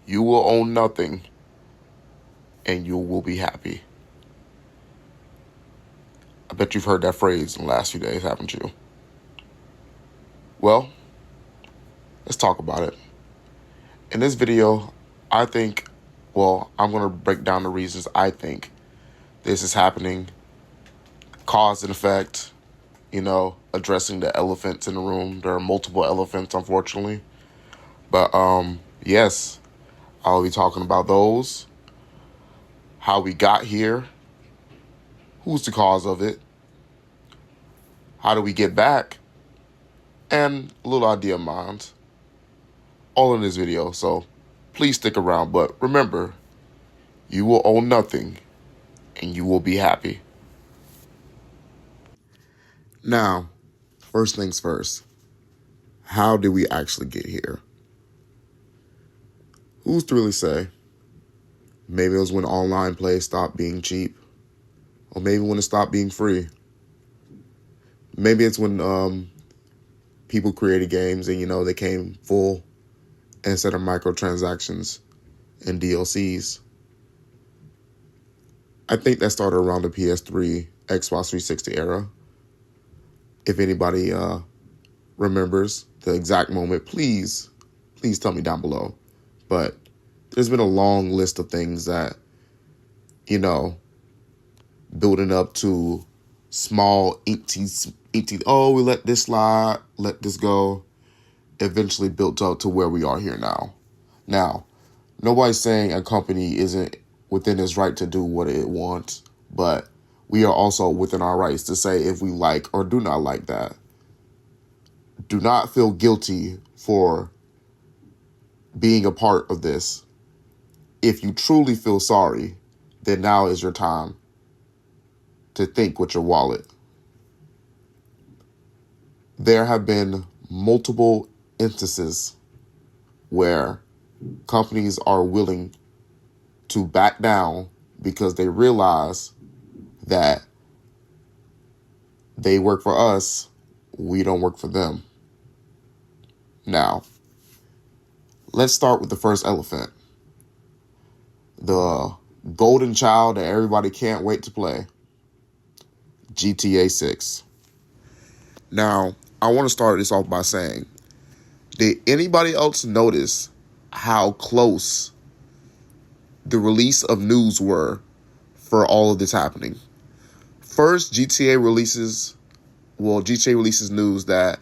You will own nothing and you will be happy. I bet you've heard that phrase in the last few days, haven't you? Well, let's talk about it. In this video, I think, I'm going to break down the reasons I think this is happening, cause and effect, addressing the elephants in the room. There are multiple elephants, unfortunately. But, yes, I'll be talking about those, how we got here, who's the cause of it, how do we get back, and a little idea of mine, all in this video. So please stick around. But remember, you will own nothing and you will be happy. Now, first things first, how did we actually get here? Who's to really say? Maybe it was when online play stopped being cheap, or maybe when it stopped being free. Maybe it's when people created games and they came full instead of microtransactions and DLCs. I think that started around the PS3, Xbox 360 era. If anybody remembers the exact moment, please tell me down below. But there's been a long list of things that, building up to small oh, we let this slide, let this go, eventually built up to where we are here now. Now, nobody's saying a company isn't within its right to do what it wants, but we are also within our rights to say if we like or do not like that. Do not feel guilty for being a part of this. If you truly feel sorry, then now is your time to think with your wallet. There have been multiple instances where companies are willing to back down because they realize that they work for us, we don't work for them. Now, let's start with the first elephant. The golden child that everybody can't wait to play. GTA 6. Now, I want to start this off by saying, did anybody else notice how close the release of news were for all of this happening? First, GTA releases news that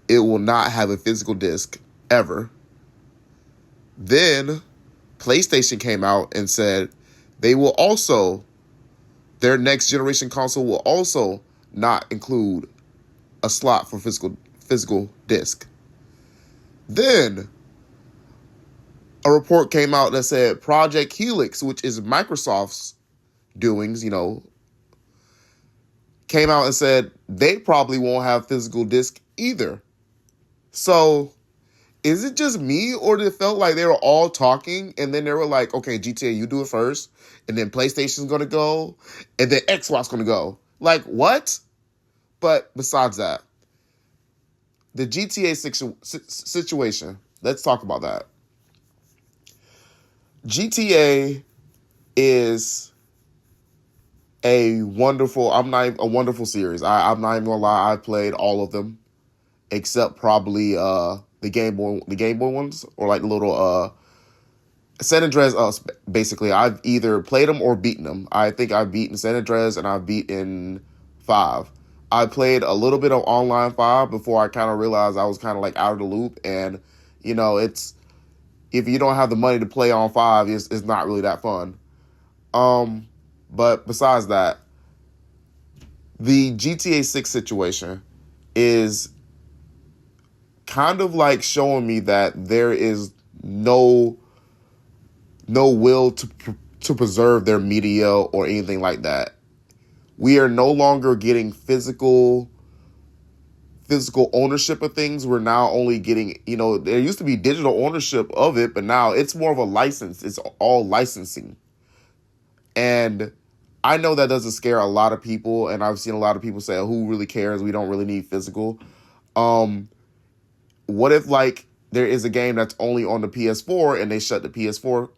it will not have a physical disc ever. Then PlayStation came out and said their next generation console will also not include a slot for physical disc. Then a report came out that said Project Helix, which is Microsoft's doings, came out and said they probably won't have physical disc either. So is it just me, or did it felt like they were all talking and then they were like, okay, GTA, you do it first, and then PlayStation's going to go, and then Xbox going to go? Like, what? But besides that, the GTA situation, let's talk about that. GTA is a wonderful series. I'm not even gonna lie, I played all of them except probably the Game Boy ones, or like the little San Andreas. Basically, I've either played them or beaten them. I think I've beaten San Andreas and I've beaten 5. I played a little bit of online 5 before I kind of realized I was kind of like out of the loop. And it's, if you don't have the money to play on 5, it's not really that fun. But besides that, the GTA 6 situation is kind of like showing me that there is no will to preserve their media or anything like that. We are no longer getting physical ownership of things. We're now only getting, there used to be digital ownership of it, but now it's more of a license. It's all licensing. And I know that doesn't scare a lot of people, and I've seen a lot of people say, who really cares? We don't really need physical. What if, like, there is a game that's only on the PS4 and they shut the PS4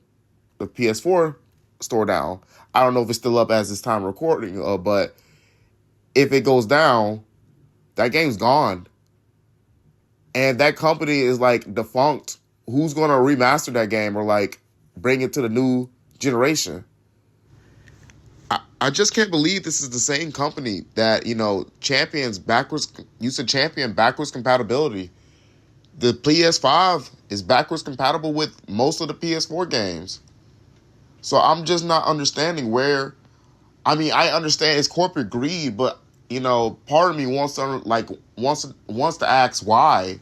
store down. I don't know if it's still up as this time recording, but if it goes down, that game's gone. And that company is like defunct. Who's going to remaster that game or like bring it to the new generation? I just can't believe this is the same company that, used to champion backwards compatibility. The PS5 is backwards compatible with most of the PS4 games. So I'm just not understanding where, I understand it's corporate greed, but, part of me wants to ask why.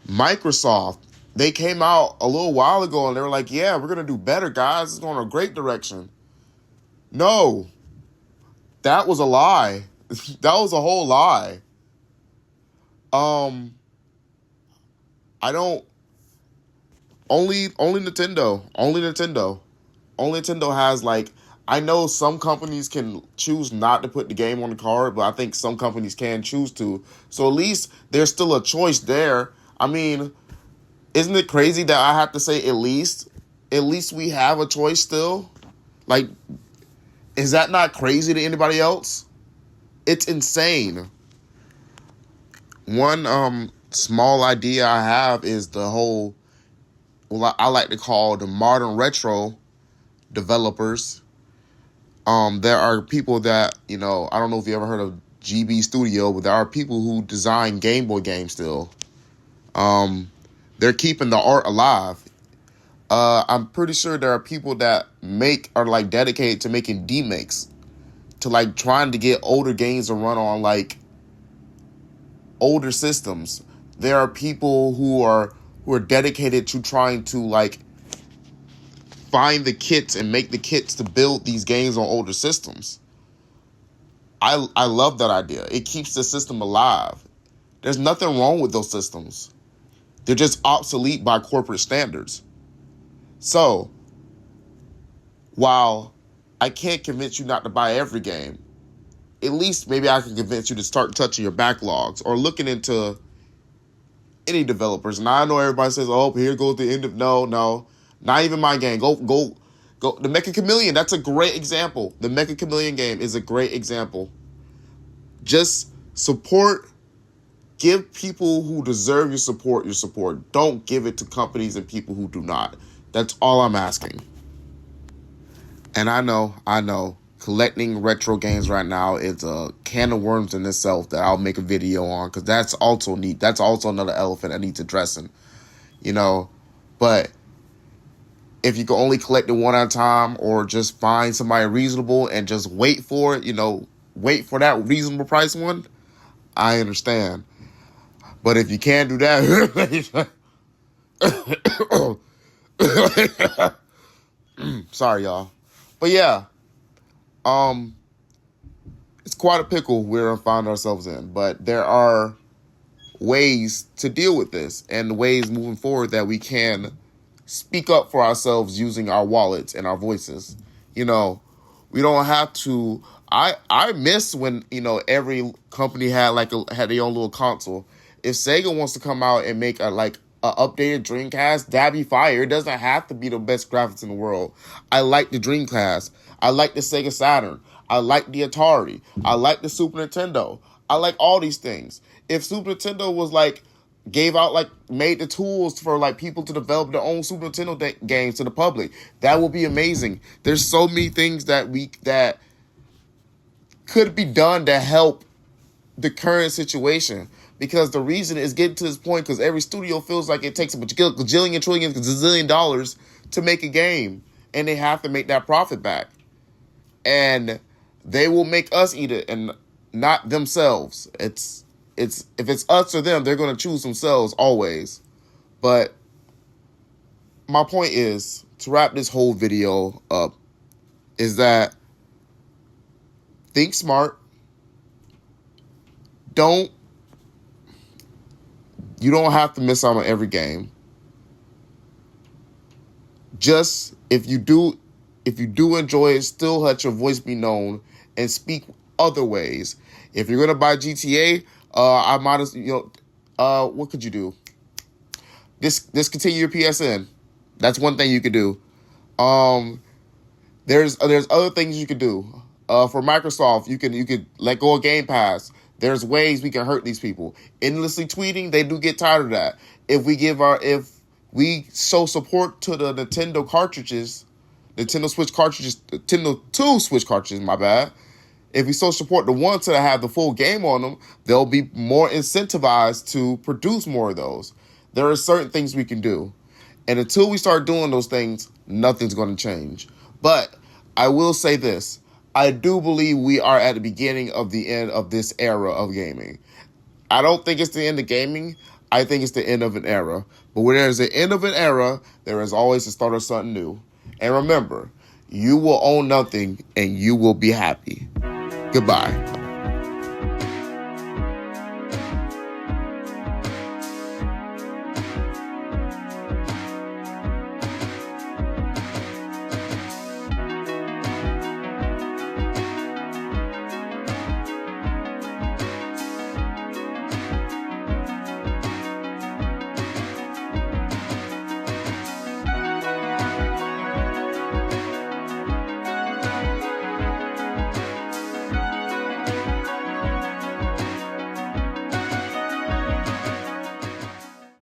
Microsoft, they came out a little while ago and they were like, yeah, we're going to do better, guys. It's going in a great direction. No, that was a lie. That was a whole lie. Only Nintendo. Only Nintendo has I know some companies can choose not to put the game on the card, but I think some companies can choose to. So at least there's still a choice there. Isn't it crazy that I have to say at least we have a choice still? Is that not crazy to anybody else? It's insane. One small idea I have is the whole, I like to call the modern retro developers. There are people that, I don't know if you ever heard of GB Studio, but there are people who design Game Boy games still. They're keeping the art alive. I'm pretty sure there are people that are dedicated to making demakes, to trying to get older games to run on older systems. There are people who are dedicated to trying to find the kits and make the kits to build these games on older systems. I love that idea. It keeps the system alive. There's nothing wrong with those systems. They're just obsolete by corporate standards. So, while I can't convince you not to buy every game, at least maybe I can convince you to start touching your backlogs or looking into any developers. And I know everybody says, oh, here goes the end of... No, not even my game. Go. The Mecha Chameleon, that's a great example. The Mecha Chameleon game is a great example. Just support... Give people who deserve your support. Don't give it to companies and people who do not. That's all I'm asking. And I know, collecting retro games right now is a can of worms in itself that I'll make a video on, because that's also neat. That's also another elephant that needs addressing, But if you can only collect it one at a time, or just find somebody reasonable and just wait for it, wait for that reasonable price one, I understand. But if you can't do that, sorry, y'all. But yeah, it's quite a pickle we're found ourselves in. But there are ways to deal with this, and ways moving forward that we can speak up for ourselves using our wallets and our voices. We don't have to. I miss when every company had had their own little console. If Sega wants to come out and make a updated Dreamcast, that'd be fire. It doesn't have to be the best graphics in the world. I like the Dreamcast. I like the Sega Saturn. I like the Atari. I like the Super Nintendo. I like all these things. If Super Nintendo was made the tools for people to develop their own Super Nintendo games to the public, that would be amazing. There's so many things that could be done to help the current situation. Because the reason is getting to this point because every studio feels like it takes a gajillion, trillion, gazillion dollars to make a game. And they have to make that profit back. And they will make us eat it and not themselves. If it's us or them, they're going to choose themselves always. But my point is, to wrap this whole video up, is that think smart. You don't have to miss out on every game. Just if you do enjoy it, still let your voice be known and speak other ways. If you're gonna buy GTA, I might as what could you do? Discontinue your PSN. That's one thing you could do. There's other things you could do. For Microsoft, you could let go of Game Pass. There's ways we can hurt these people. Endlessly tweeting, they do get tired of that. If we show support to the Nintendo cartridges, Nintendo Switch cartridges, Nintendo 2 Switch cartridges, my bad. If we so support the ones that have the full game on them, they'll be more incentivized to produce more of those. There are certain things we can do. And until we start doing those things, nothing's going to change. But I will say this. I do believe we are at the beginning of the end of this era of gaming. I don't think it's the end of gaming. I think it's the end of an era. But when there's the end of an era, there is always the start of something new. And remember, you will own nothing and you will be happy. Goodbye.